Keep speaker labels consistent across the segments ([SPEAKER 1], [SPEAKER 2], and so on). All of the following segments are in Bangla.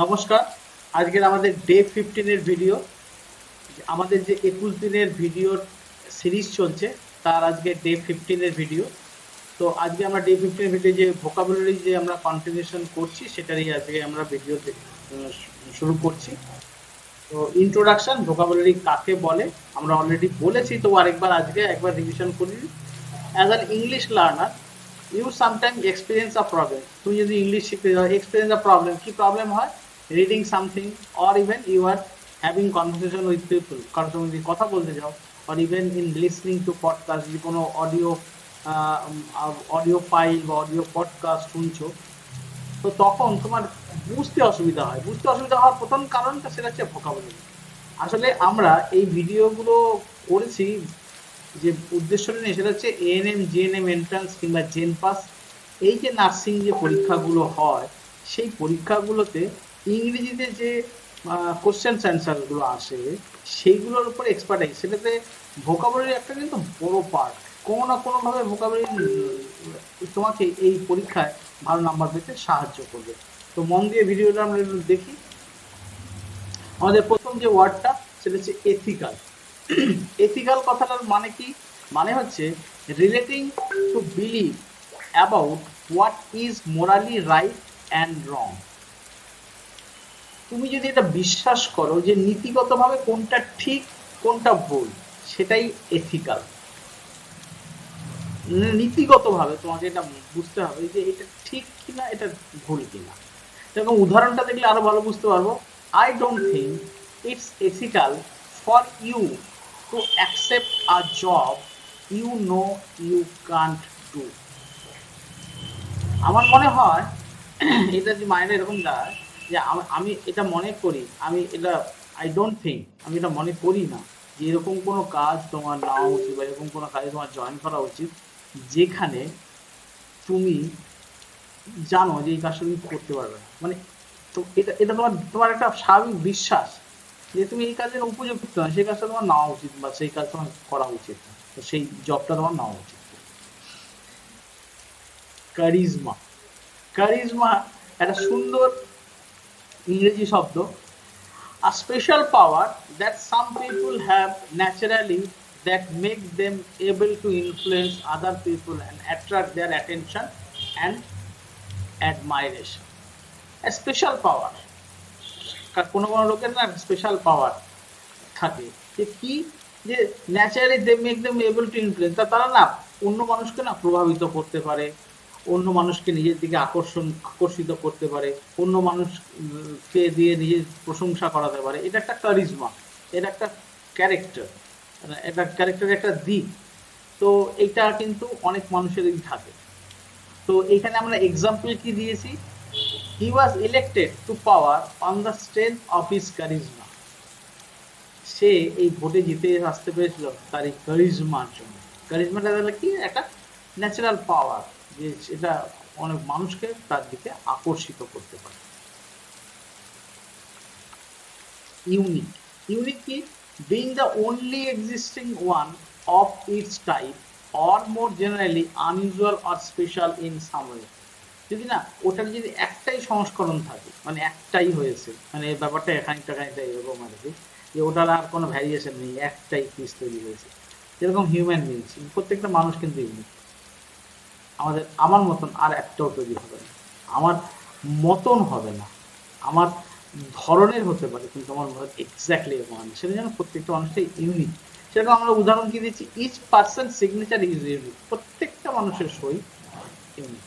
[SPEAKER 1] নমস্কার। আজকের আমাদের ডে 15 এর ভিডিও। আমাদের যে 21 দিনের ভিডিওর সিরিজ চলছে তার আজকে ডে 15 এর ভিডিও। তো আজকে আমরা ডে 15 এর ভিডিও যে ভোকাবুলারি যে আমরা কন্টিনিউশন করছি সেটারই আজকে আমরা ভিডিও শুরু করছি। তো ইন্ট্রোডাকশন, ভোকাবুলারি কাকে বলে আমরা অলরেডি বলেছি, তো আরেকবার আজকে একবার রিভিশন করি। As an English learner you sometimes experience a problem. তুমি যদি ইংলিশ শিখতে যাও, এক্সপিরিয়েন্স আ প্রবলেম, কি প্রবলেম হয়? Reading something, or even you are having conversation with people, কারোর সঙ্গে যদি কথা বলতে যাও, or even in listening to podcast, যদি কোনো অডিও ফাইল বা অডিও পডকাস্ট শুনছো, তো তখন তোমার বুঝতে অসুবিধা হয়। বুঝতে অসুবিধা হওয়ার প্রথম কারণটা সেটা হচ্ছে ভোকাবুলারি। আসলে আমরা এই ভিডিওগুলো করেছি যে উদ্দেশ্যটা নেই, সেটা হচ্ছে এএনএম, জিএনএম এন্ট্রান্স কিংবা জেন পাস, এই যে নার্সিং যে পরীক্ষাগুলো হয়, সেই পরীক্ষাগুলোতে ইংরেজিতে যে কোশ্চেন অ্যান্সারগুলো আসে সেইগুলোর উপর এক্সপার্টাইজ, সেটাতে ভোকাবুলারি একটা কিন্তু বড় পার্ট। কোনো না কোনোভাবে ভোকাবুলারি তোমাকে এই পরীক্ষায় ভালো নাম্বার পেতে সাহায্য করবে। তো মন দিয়ে ভিডিওটা আমরা একটু দেখি। আমাদের প্রথম যে ওয়ার্ডটা সেটা হচ্ছে এথিক্যাল। এথিক্যাল কথাটার মানে কি? মানে হচ্ছে relating to believe about what is morally right and রং। তুমি যদি এটা বিশ্বাস করো যে নীতিগতভাবে কোনটা ঠিক কোনটা ভুল, সেটাই এথিক্যাল। নীতিগতভাবে তোমাকে এটা বুঝতে হবে যে এটা ঠিক কিনা, এটা ভুল কিনা। এরকম উদাহরণটা দেখলে আরো ভালো বুঝতে পারবো। I don't think it's ethical for you to accept a job you know you can't do. আমার মনে হয় এটা যে মাইনে এরকম দাঁড়ায় যে আমি এটা মনে করি, আমি এটা আই ডোন্ট থিঙ্ক, আমি এটা মনে করি না যে এরকম কোনো কাজ তোমার নেওয়া উচিত বা এরকম কোনো কাজে তোমার জয়েন করা উচিত যেখানে তুমি জানো যে এই কাজটা তুমি করতে পারবে না। মানে তো এটা এটা তোমার তোমার একটা স্বাভাবিক বিশ্বাস যে তুমি এই কাজের উপযুক্ত না, সেই কাজটা তোমার নেওয়া উচিত বা সেই কাজ তোমার করা উচিত না, তো সেই জবটা তোমার নেওয়া উচিত। কারিজমা। কারিজমা একটা সুন্দর ইংরেজি শব্দ। A special power that some people have naturally that make them able to influence other people and attract their attention and admiration. A special power, কোনো কোনো লোকের না স্পেশাল পাওয়ার থাকে, যে কি, যে naturally they make them able to influence, তারা না অন্য মানুষকে না প্রভাবিত করতে পারে, অন্য মানুষকে নিজের দিকে আকর্ষিত করতে পারে, অন্য মানুষকে দিয়ে নিজের প্রশংসা করাতে পারে। এটা একটা কারিজমা, এটা একটা ক্যারেক্টার, এটা ক্যারেক্টারের একটা দিক। তো এটা কিন্তু অনেক মানুষেরই থাকে। তো এইখানে আমরা এক্সাম্পল কি দিয়েছি? He was elected to power on the strength of his charisma. সে এই ভোটে জিতে আসতে পেরেছিল তার এই কারিজমার জন্য। কারিজমাটা তাহলে কি? একটা ন্যাচারাল পাওয়ার, যে সেটা অনেক মানুষকে তার দিকে আকর্ষিত করতে পারে। ইউনিক। ইউনিক কি? Being the only existing one of its type or more generally unusual or special in some way. যদি না ওটার যদি একটাই সংস্করণ থাকে, মানে একটাই হয়েছে, মানে এই ব্যাপারটা খানিকটা খানিকটা এরকম আর কি, যে ওটার আর কোনো ভ্যারিয়েশন নেই, একটাই পিস তৈরি হয়েছে। যেরকম হিউম্যান বিংস, প্রত্যেকটা মানুষ কিন্তু ইউনিক। আমার মতন আর একটাও তৈরি হবে না, আমার মতন হবে না, আমার ধরনের হতে পারে কিন্তু আমার এক্স্যাক্টলি এরকম হবে না। সেটা যেন প্রত্যেকটা মানুষটাই ইউনিক। সেরকম আমরা উদাহরণ কি দিচ্ছি, each person signature is unique. প্রত্যেকটা মানুষের সই ইউনিক,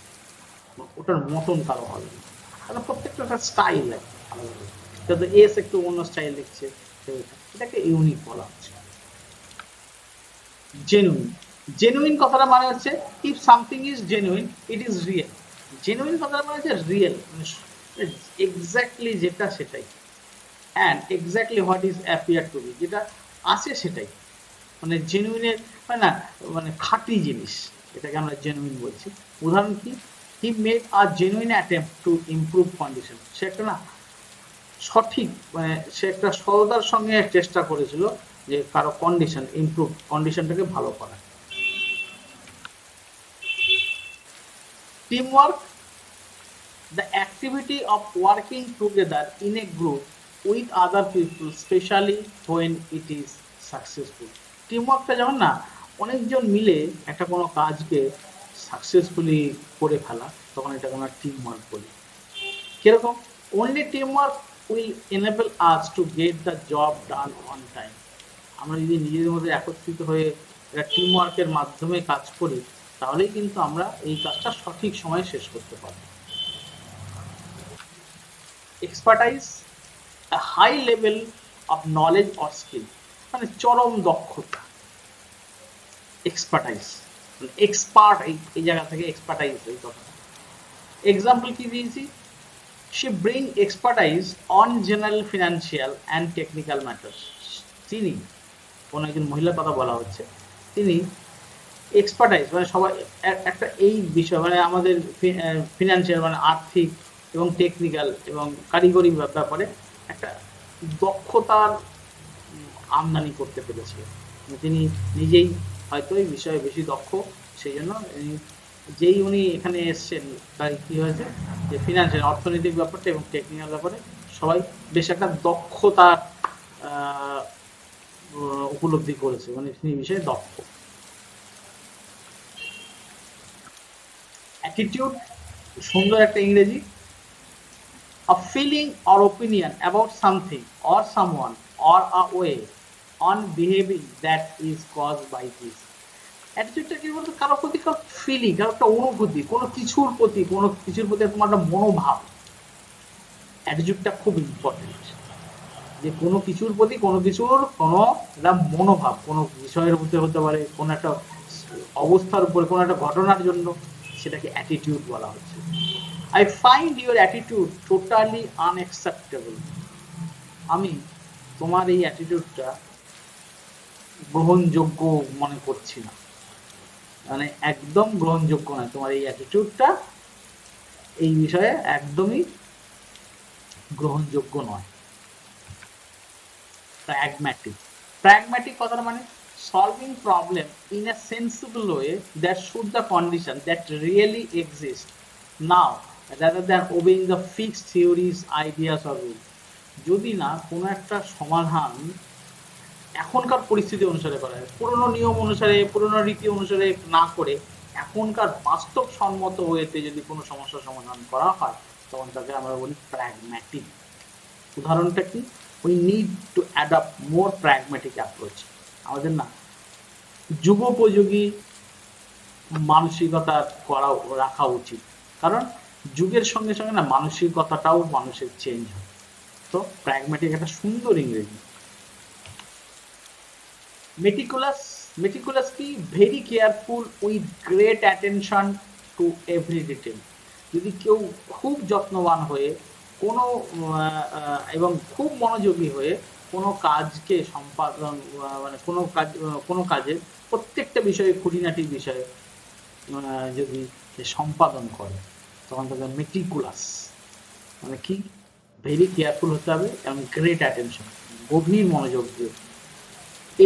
[SPEAKER 1] ওটার মতন কারো হবে না, কারণ প্রত্যেকটা একটা স্টাইল আছে আলাদা। যাতে এস একটু অন্য স্টাইল লিখছে, এটাকে ইউনিক বলা হচ্ছে। জেনুইন। জেনুইন কথাটা মানে হচ্ছে if something is genuine it is real. Genuine কথাটা মানে হচ্ছে রিয়েল, এক্স্যাক্টলি যেটা সেটাই, and exactly what is appear to be, যেটা আছে সেটাই। মানে জেনুইনের হয় না, মানে খাঁটি জিনিস, এটাকে আমরা জেনুইন বলছি। উদাহরণ কি? He made a genuine attempt to improve condition. সে একটা না সঠিক, মানে সে একটা সততার সঙ্গে চেষ্টা করেছিল যে কারো কন্ডিশন ইমপ্রুভ, কন্ডিশনটাকে ভালো করা। Team work. the activity of working together in a group with other people, especially when it is successful. টিমওয়ার্কটা যখন না অনেকজন মিলে একটা কোনো কাজকে সাকসেসফুলি করে ফেলা, তখন এটা আমরা টিমওয়ার্ক বলি। কিরকম? only teamwork will enable us to get the job done on time. আমরা যদি নিজেদের মধ্যে একত্রিত হয়ে একটা টিমওয়ার্কের মাধ্যমে কাজ করি, তাহলেই কিন্তু আমরা এই কাজটা সঠিক সময়ে শেষ করতে পারব। Expertise, a high level of knowledge or skill, মানে চরম দক্ষতা। এক্সপার্টাইজ মানে এক্সপার্ট, এই জায়গা থেকে এক্সপার্টাইজ এই কথা। এক্সাম্পল কি দিয়েছি? she bring expertise on general financial and technical matters. তিনি, কোন একজন মহিলার কথা বলা হচ্ছে, তিনি এক্সপার্টাইজ মানে সবাই একটা এই বিষয় মানে আমাদের ফিনান্সিয়াল মানে আর্থিক এবং টেকনিক্যাল এবং কারিগরি ব্যাপারে একটা দক্ষতার আমদানি করতে পেরেছে। তিনি নিজেই হয়তো এই বিষয়ে বেশি দক্ষ, সেই জন্য যেই উনি এখানে এসছেন তাই কি হয়েছে যে ফিনান্সিয়াল অর্থনৈতিক ব্যাপারটা এবং টেকনিক্যাল ব্যাপারে সবাই বেশ একটা দক্ষতার উপলব্ধি করেছে, মানে তিনি বিষয়ে দক্ষ। অ্যাটিটিউড, সুন্দর একটা ইংরেজি, a feeling or opinion about something or someone or a way on behaving that is caused by this. অ্যাটিটিউডটা কি বলতো? কারো প্রতি কারো ফিলিং, কারো একটা অনুভূতি, কোনো কিছুর প্রতি তোমার একটা মনোভাব। অ্যাটিটিউডটা খুব ইম্পর্টেন্ট, যে কোনো কিছুর প্রতি কোনো একটা মনোভাব, কোনো বিষয়ের মধ্যে হতে পারে, কোনো একটা অবস্থার উপরে, কোনো একটা ঘটনার জন্য, সেটাকে অ্যাটিটিউড বলা হচ্ছে। I find your attitude totally unacceptable. আমি তোমার এই অ্যাটিটিউডটা গ্রহণযোগ্য মনে করছি না, মানে একদম গ্রহণযোগ্য নয়, তোমার এই অ্যাটিটিউডটা এই বিষয়ে একদমই গ্রহণযোগ্য নয়। প্র্যাগম্যাটিক কথাটা মানে solving problem in a sensible way that suit the condition that really exist now rather than obeying the fixed theories, ideas or rules. যদি না কোনো একটা সমাধান এখনকার পরিস্থিতি অনুসারে করা হয়, পুরনো নিয়ম অনুসারে, পুরনো রীতি অনুসারে না করে এখনকার বাস্তবসম্মত ওয়েতে যদি কোনো সমস্যার সমাধান করা হয়, তখন তাকে আমরা বলি প্র্যাগম্যাটিক। উদাহরণটা কি? we need to adopt more pragmatic approach. আমাদের না যুগোপযোগী মানসিকতা রাখা উচিত, কারণ যুগের সঙ্গে সঙ্গে না মানসিকতাটাও মানুষের চেঞ্জ হয়। তো প্র্যাগম্যাটিক একটা সুন্দর ইংরেজি। মেটিকুলাস কি? Very careful with great attention to every detail. যদি কেউ খুব যত্নবান হয়ে কোনো এবং খুব মনোযোগী হয়ে কোনো কাজকে সম্পাদন মানে কোনো কাজের প্রত্যেকটা বিষয়ে, খুঁটিনাটি বিষয়ে যদি সম্পাদন করে, তখন তাকে মেটিকুলাস মানে কি? ভেরি কেয়ারফুল হতে হবে এবং গ্রেট অ্যাটেনশন, গভীর মনোযোগ দিয়ে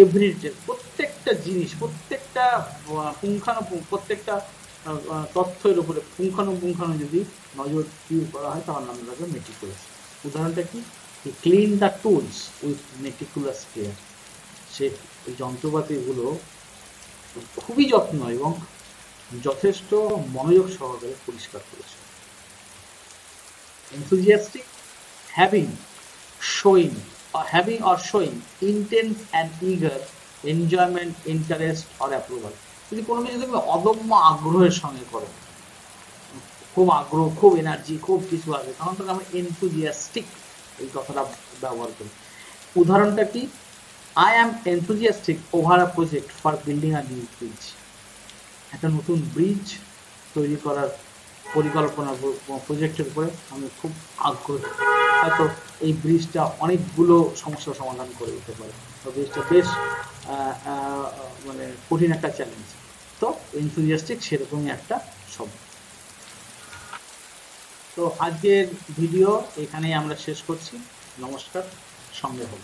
[SPEAKER 1] এভরি ডিটেল, প্রত্যেকটা জিনিস, প্রত্যেকটা প্রত্যেকটা তথ্যের উপরে পুঙ্খানুপুঙ্খানু যদি নজর দিয়ে করা হয়, তখন আমরা তাকে মেটিকুলাস। উদাহরণটা কি? Clean the tools with meticulous care. সে ওই যন্ত্রপাতিগুলো খুবই যত্ন এবং যথেষ্ট মনোযোগ সহকারে পরিষ্কার করেছে। enthusiastic, having or showing intense and eager enjoyment, interest or approval. যদি কোনো কিছু তুমি অদম্য আগ্রহের সঙ্গে করো, খুব আগ্রহ, খুব এনার্জি, খুব কিছু আছে, তখন তো আমরা enthusiastic এই কথাটা ব্যবহার করি। উদাহরণটা কি? I am enthusiastic over a project for building a new bridge. একটা নতুন ব্রিজ তৈরি করার পরিকল্পনা, প্রজেক্টের উপরে আমি খুব আগ্রহী। হয়তো এই ব্রিজটা অনেকগুলো সমস্যার সমাধান করে দিতে পারে, ব্রিজটা বেশ মানে কঠিন একটা চ্যালেঞ্জ। তো এনথুজিয়াস্টিক সেরকমই একটা শব্দ। তো আজকের ভিডিও এখানেই আমরা শেষ করছি। নমস্কার, সঙ্গে হোক।